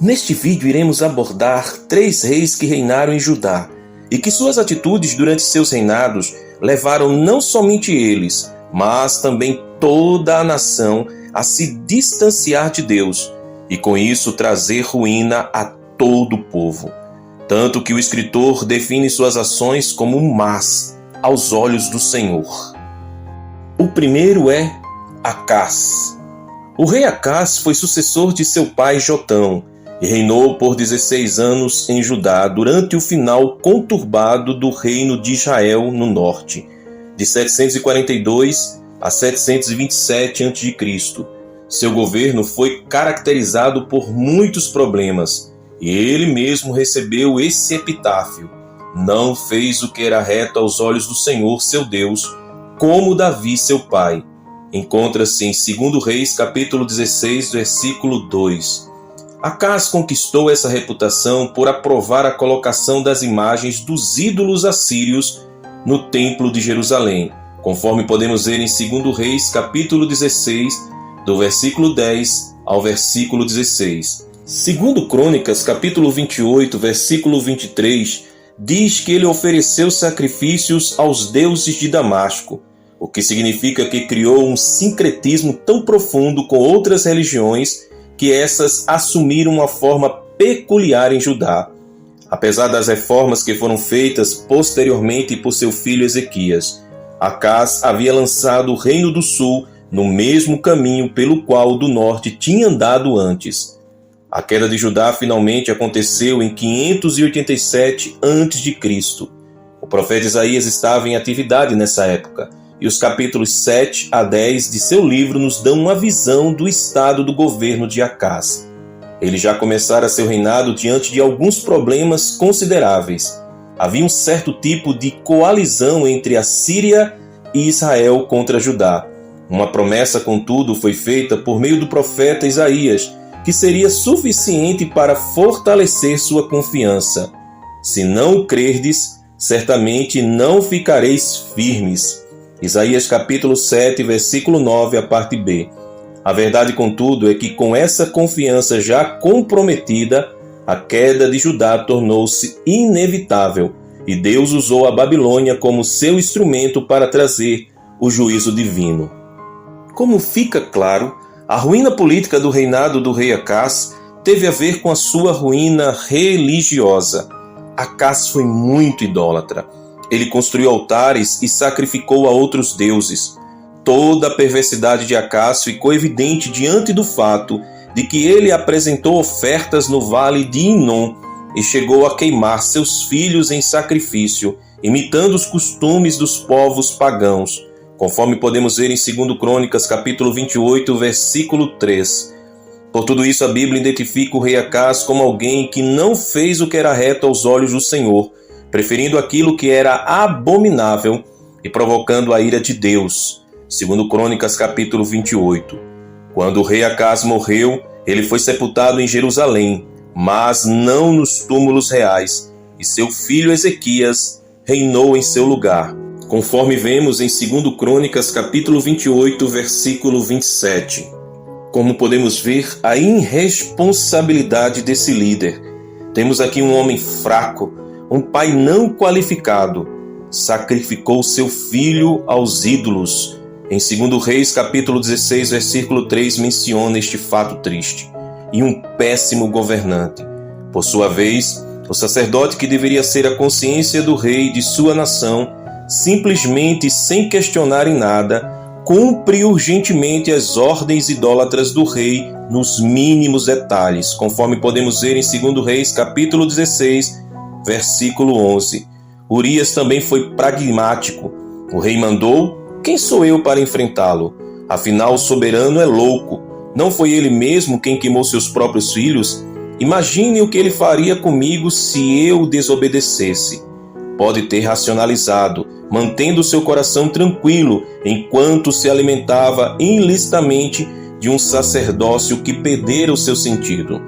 Neste vídeo iremos abordar 3 reis que reinaram em Judá e que suas atitudes durante seus reinados levaram não somente eles, mas também toda a nação a se distanciar de Deus e com isso trazer ruína a todo o povo. Tanto que o escritor define suas ações como más aos olhos do Senhor. O primeiro é Acás. O rei Acás foi sucessor de seu pai Jotão e reinou por 16 anos em Judá durante o final conturbado do reino de Israel no norte, de 742 a 727 a.C. Seu governo foi caracterizado por muitos problemas e ele mesmo recebeu esse epitáfio: não fez o que era reto aos olhos do Senhor seu Deus, como Davi seu pai. Encontra-se em 2 Reis, capítulo 16, versículo 2. Acás conquistou essa reputação por aprovar a colocação das imagens dos ídolos assírios no templo de Jerusalém, conforme podemos ver em 2 Reis, capítulo 16, do versículo 10 ao versículo 16. Segundo Crônicas, capítulo 28, versículo 23, diz que ele ofereceu sacrifícios aos deuses de Damasco, o que significa que criou um sincretismo tão profundo com outras religiões que essas assumiram uma forma peculiar em Judá. Apesar das reformas que foram feitas posteriormente por seu filho Ezequias, Acás havia lançado o reino do sul no mesmo caminho pelo qual o do norte tinha andado antes. A queda de Judá finalmente aconteceu em 587 a.C. O profeta Isaías estava em atividade nessa época, e os capítulos 7 a 10 de seu livro nos dão uma visão do estado do governo de Acás. Ele já começara seu reinado diante de alguns problemas consideráveis. Havia um certo tipo de coalizão entre a Síria e Israel contra Judá. Uma promessa, contudo, foi feita por meio do profeta Isaías, que seria suficiente para fortalecer sua confiança. Se não o crerdes, certamente não ficareis firmes. Isaías capítulo 7, versículo 9, a parte B. A verdade, contudo, é que com essa confiança já comprometida, a queda de Judá tornou-se inevitável e Deus usou a Babilônia como seu instrumento para trazer o juízo divino. Como fica claro, a ruína política do reinado do rei Acás teve a ver com a sua ruína religiosa. Acás foi muito idólatra. Ele construiu altares e sacrificou a outros deuses. Toda a perversidade de Acás ficou evidente diante do fato de que ele apresentou ofertas no vale de Inom e chegou a queimar seus filhos em sacrifício, imitando os costumes dos povos pagãos, conforme podemos ver em 2 Crônicas, capítulo 28, versículo 3. Por tudo isso, a Bíblia identifica o rei Acás como alguém que não fez o que era reto aos olhos do Senhor, preferindo aquilo que era abominável e provocando a ira de Deus. 2 Crônicas, capítulo 28. Quando o rei Acás morreu, ele foi sepultado em Jerusalém, mas não nos túmulos reais, e seu filho Ezequias reinou em seu lugar, conforme vemos em 2 Crônicas, capítulo 28, versículo 27. Como podemos ver, a irresponsabilidade desse líder. Temos aqui um homem fraco, um pai não qualificado, sacrificou seu filho aos ídolos. Em 2 Reis, capítulo 16, versículo 3, menciona este fato triste. E um péssimo governante. Por sua vez, o sacerdote que deveria ser a consciência do rei e de sua nação, simplesmente sem questionar em nada, cumpre urgentemente as ordens idólatras do rei nos mínimos detalhes, conforme podemos ver em 2 Reis, capítulo 16, versículo 11. Urias também foi pragmático. O rei mandou: quem sou eu para enfrentá-lo? Afinal, o soberano é louco. Não foi ele mesmo quem queimou seus próprios filhos? Imagine o que ele faria comigo se eu o desobedecesse. Pode ter racionalizado, mantendo seu coração tranquilo enquanto se alimentava ilicitamente de um sacerdócio que perdera o seu sentido.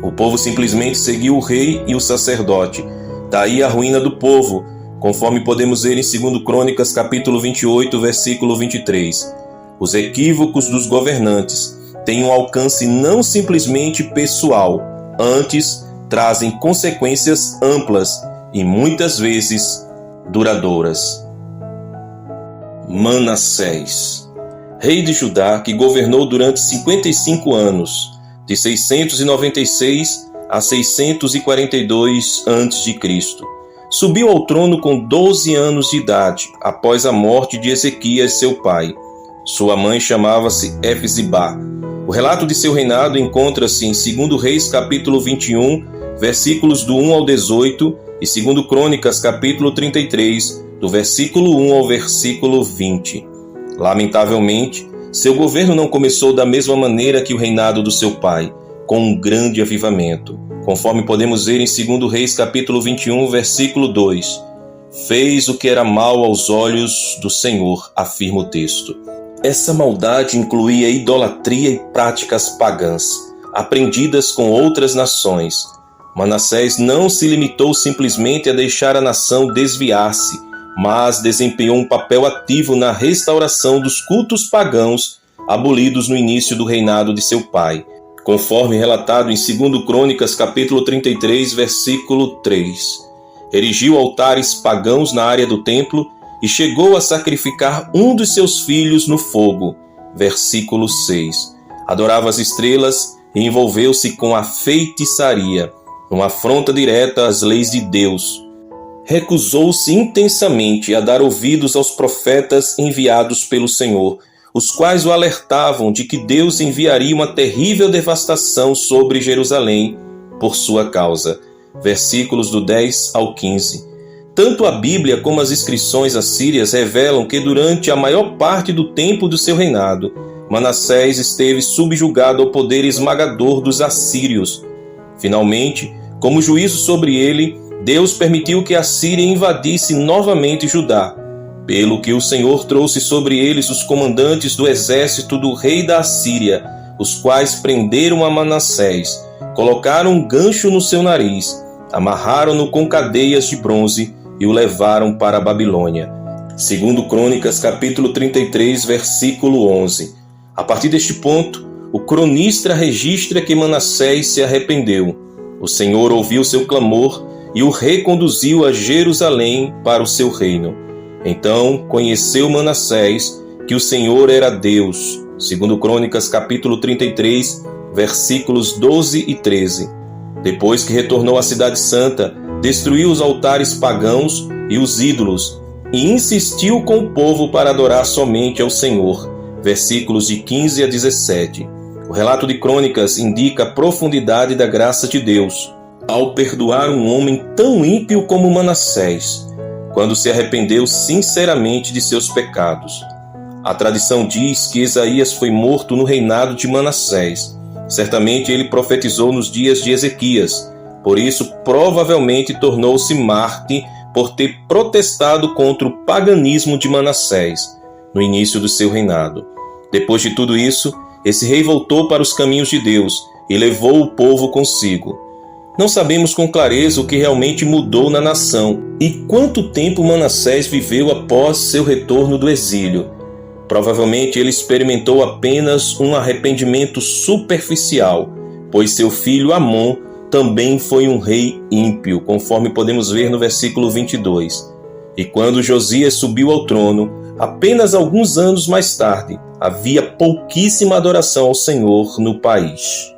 O povo simplesmente seguiu o rei e o sacerdote. Daí a ruína do povo, conforme podemos ver em 2 Crônicas, capítulo 28, versículo 23. Os equívocos dos governantes têm um alcance não simplesmente pessoal, antes trazem consequências amplas e muitas vezes duradouras. Manassés, rei de Judá, que governou durante 55 anos, de 696 a 642 a.C., subiu ao trono com 12 anos de idade, após a morte de Ezequias, seu pai. Sua mãe chamava-se Efzibá. O relato de seu reinado encontra-se em 2 Reis, capítulo 21, versículos do 1 ao 18, e 2 Crônicas, capítulo 33, do versículo 1 ao versículo 20. Lamentavelmente, seu governo não começou da mesma maneira que o reinado do seu pai, com um grande avivamento. Conforme podemos ver em 2 Reis, capítulo 21, versículo 2. Fez o que era mal aos olhos do Senhor, afirma o texto. Essa maldade incluía idolatria e práticas pagãs, aprendidas com outras nações. Manassés não se limitou simplesmente a deixar a nação desviar-se, mas desempenhou um papel ativo na restauração dos cultos pagãos abolidos no início do reinado de seu pai, conforme relatado em 2 Crônicas, capítulo 33, versículo 3. Erigiu altares pagãos na área do templo e chegou a sacrificar um dos seus filhos no fogo. Versículo 6. Adorava as estrelas e envolveu-se com a feitiçaria, numa afronta direta às leis de Deus. Recusou-se intensamente a dar ouvidos aos profetas enviados pelo Senhor, os quais o alertavam de que Deus enviaria uma terrível devastação sobre Jerusalém por sua causa. Versículos do 10 ao 15. Tanto a Bíblia como as inscrições assírias revelam que durante a maior parte do tempo do seu reinado, Manassés esteve subjugado ao poder esmagador dos assírios. Finalmente, como juízo sobre ele, Deus permitiu que a Síria invadisse novamente Judá, pelo que o Senhor trouxe sobre eles os comandantes do exército do rei da Assíria, os quais prenderam a Manassés, colocaram um gancho no seu nariz, amarraram-no com cadeias de bronze e o levaram para a Babilônia. 2 Crônicas, capítulo 33, versículo 11. A partir deste ponto, o cronista registra que Manassés se arrependeu. O Senhor ouviu seu clamor e o reconduziu a Jerusalém para o seu reino. Então conheceu Manassés que o Senhor era Deus. 2 Crônicas, capítulo 33, versículos 12 e 13. Depois que retornou à cidade santa, destruiu os altares pagãos e os ídolos, e insistiu com o povo para adorar somente ao Senhor. Versículos de 15 a 17. O relato de Crônicas indica a profundidade da graça de Deus ao perdoar um homem tão ímpio como Manassés, quando se arrependeu sinceramente de seus pecados. A tradição diz que Isaías foi morto no reinado de Manassés. Certamente ele profetizou nos dias de Ezequias, por isso provavelmente tornou-se mártir por ter protestado contra o paganismo de Manassés no início do seu reinado. Depois de tudo isso, esse rei voltou para os caminhos de Deus e levou o povo consigo. Não sabemos com clareza o que realmente mudou na nação e quanto tempo Manassés viveu após seu retorno do exílio. Provavelmente ele experimentou apenas um arrependimento superficial, pois seu filho Amon também foi um rei ímpio, conforme podemos ver no versículo 22. E quando Josias subiu ao trono, apenas alguns anos mais tarde, havia pouquíssima adoração ao Senhor no país.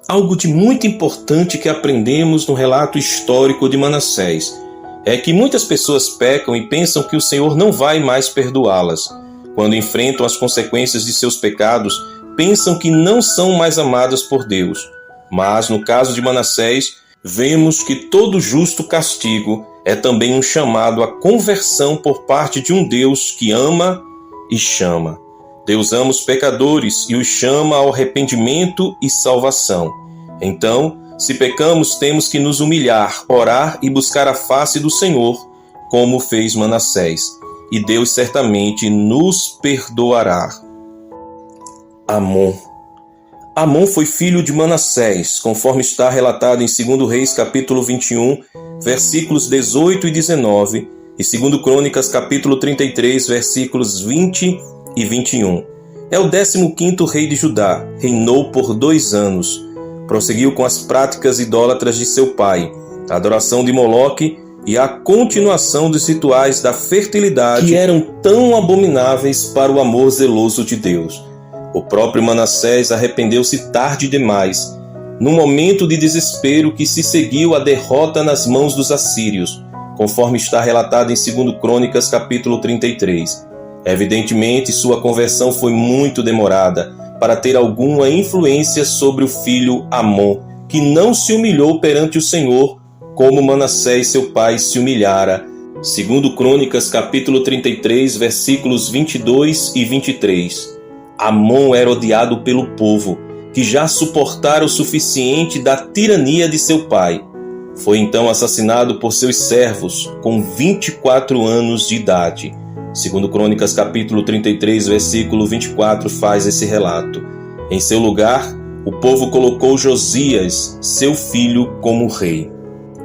Algo de muito importante que aprendemos no relato histórico de Manassés é que muitas pessoas pecam e pensam que o Senhor não vai mais perdoá-las. Quando enfrentam as consequências de seus pecados, pensam que não são mais amadas por Deus. Mas, no caso de Manassés, vemos que todo justo castigo é também um chamado à conversão por parte de um Deus que ama e chama. Deus ama os pecadores e os chama ao arrependimento e salvação. Então, se pecamos, temos que nos humilhar, orar e buscar a face do Senhor, como fez Manassés. E Deus certamente nos perdoará. Amon. Amon foi filho de Manassés, conforme está relatado em 2 Reis, capítulo 21, versículos 18 e 19, e 2 Crônicas, capítulo 33, versículos 20 e 21. É o 15º rei de Judá, reinou por 2 anos. Prosseguiu com as práticas idólatras de seu pai, a adoração de Moloque e a continuação dos rituais da fertilidade que eram tão abomináveis para o amor zeloso de Deus. O próprio Manassés arrependeu-se tarde demais, num momento de desespero que se seguiu à derrota nas mãos dos assírios, conforme está relatado em 2 Crônicas, capítulo 33. Evidentemente, sua conversão foi muito demorada para ter alguma influência sobre o filho Amon, que não se humilhou perante o Senhor, como Manassés seu pai se humilhara. 2 Crônicas, capítulo 33, versículos 22 e 23. Amon era odiado pelo povo, que já suportara o suficiente da tirania de seu pai. Foi então assassinado por seus servos, com 24 anos de idade. 2 Crônicas, capítulo 33, versículo 24, faz esse relato. Em seu lugar, o povo colocou Josias, seu filho, como rei.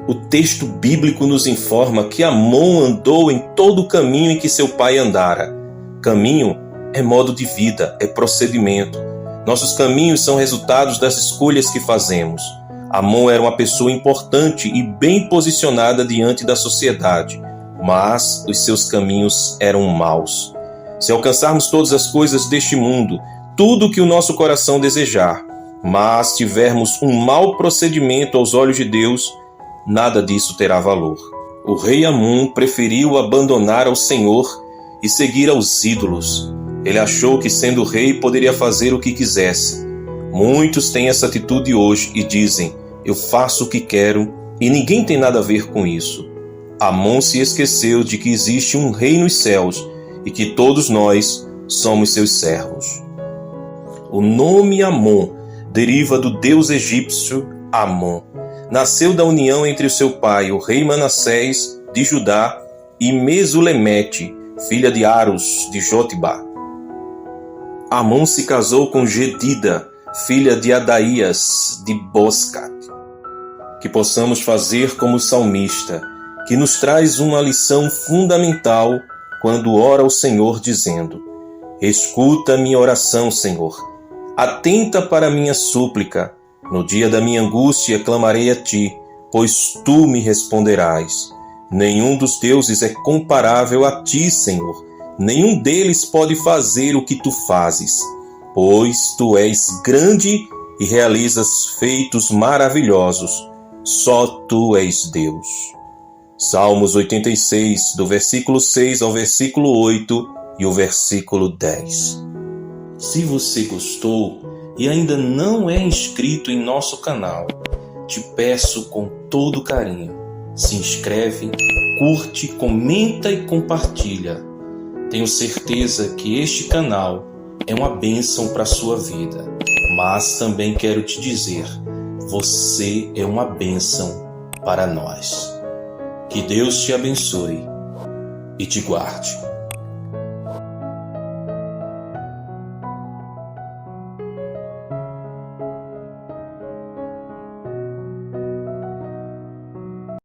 O texto bíblico nos informa que Amon andou em todo o caminho em que seu pai andara. Caminho é modo de vida, é procedimento. Nossos caminhos são resultados das escolhas que fazemos. Amon era uma pessoa importante e bem posicionada diante da sociedade, mas os seus caminhos eram maus. Se alcançarmos todas as coisas deste mundo, tudo o que o nosso coração desejar, mas tivermos um mau procedimento aos olhos de Deus, nada disso terá valor. O rei Amon preferiu abandonar ao Senhor e seguir aos ídolos. Ele achou que, sendo rei, poderia fazer o que quisesse. Muitos têm essa atitude hoje e dizem: eu faço o que quero e ninguém tem nada a ver com isso. Amon se esqueceu de que existe um rei nos céus e que todos nós somos seus servos. O nome Amon deriva do deus egípcio Amon. Nasceu da união entre o seu pai, o rei Manassés, de Judá, e Mesulemete, filha de Aros, de Jotibá. Amon se casou com Gedida, filha de Adaías, de Boscat. Que possamos fazer como o salmista, que nos traz uma lição fundamental quando ora ao Senhor dizendo: escuta minha oração, Senhor. Atenta para minha súplica. No dia da minha angústia clamarei a ti, pois tu me responderás. Nenhum dos deuses é comparável a ti, Senhor. Nenhum deles pode fazer o que tu fazes, pois tu és grande e realizas feitos maravilhosos. Só tu és Deus. Salmos 86, do versículo 6 ao versículo 8 e o versículo 10. Se você gostou e ainda não é inscrito em nosso canal, te peço com todo carinho, se inscreve, curte, comenta e compartilha. Tenho certeza que este canal é uma bênção para a sua vida, mas também quero te dizer, você é uma bênção para nós. Que Deus te abençoe e te guarde.